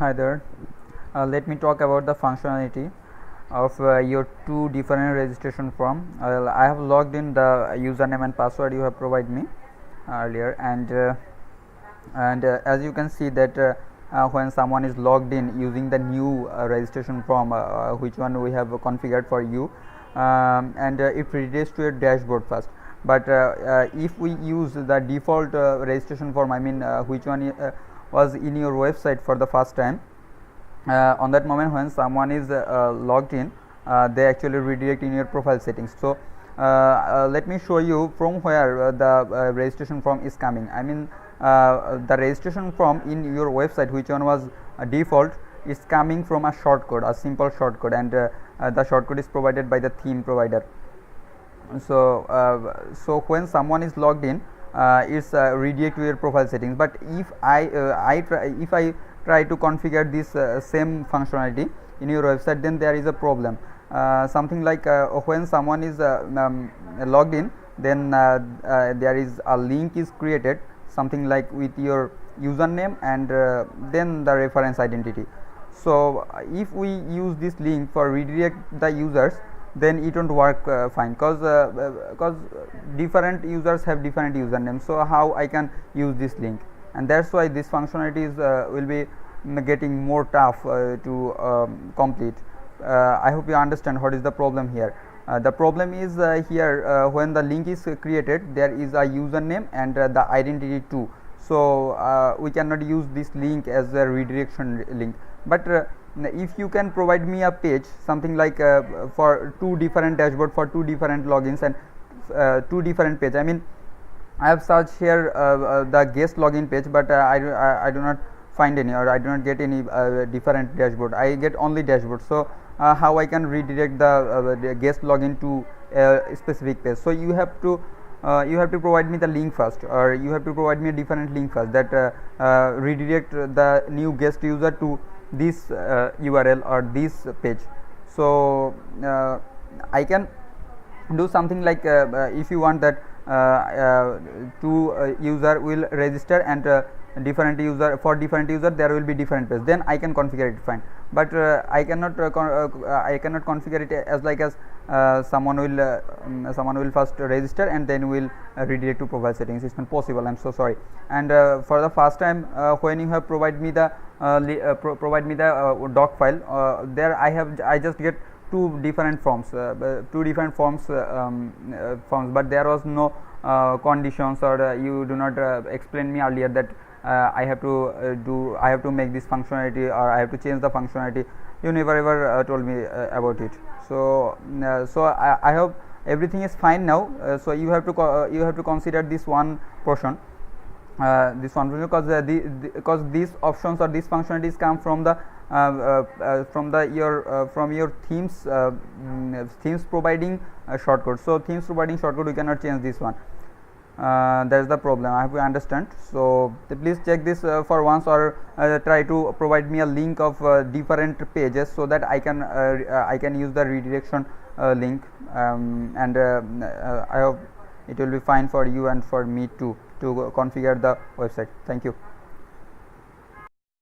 Hi there. Let me talk about the functionality of your two different registration form. I have logged in the username and password you have provided me earlier, and as you can see that when someone is logged in using the new registration form, which one we have configured for you, and it redirects to your dashboard first. But if we use the default registration form, I mean which one was in your website for the first time, on that moment when someone is logged in, they actually redirect in your profile settings. So let me show you from where the registration form is coming. I mean the registration form in your website, which one was default, is coming from a shortcode, a simple shortcode, and the shortcode is provided by the theme provider. So when someone is logged in, it's redirect to your profile settings. But if I try to configure this same functionality in your website, then there is a problem. Something like when someone is logged in, then there is a link is created, something like with your username and then the reference identity. So if we use this link for redirect the users, then it won't work fine, because different users have different usernames. So how I can use this link? And that's why this functionality is will be getting more tough to complete. I hope you understand what is the problem here. The problem is here when the link is created, there is a username and the identity too. So we cannot use this link as a redirection link. But if you can provide me a page, something like for two different dashboard for two different logins and two different page. I mean, I have searched here the guest login page, but I do not find any, or I do not get any different dashboard. I get only dashboard. So how I can redirect the guest login to a specific page? So you have to provide me the link first, or you have to provide me a different link first that redirect the new guest user to this URL or this page. So I can do something like if you want that two user will register, and different user for different user there will be different page, then I can configure it fine. But I cannot configure it as like as someone will first register and then will redirect to profile settings. It's not possible. I'm so sorry. And for the first time when you have provide me the doc file, there I just get two different forms, forms, but there was no conditions, or you do not explain me earlier that I have to make this functionality, or I have to change the functionality. You never ever told me about it. So I hope everything is fine now. So you have to consider this one portion. Because these options or these functionalities come from the from your themes providing shortcode. So themes providing shortcode, we cannot change this one. That's the problem. I have to understand. So please check this for once, or try to provide me a link of different pages, so that I can use the redirection link, and I hope it will be fine for you and for me too to configure the website. Thank you.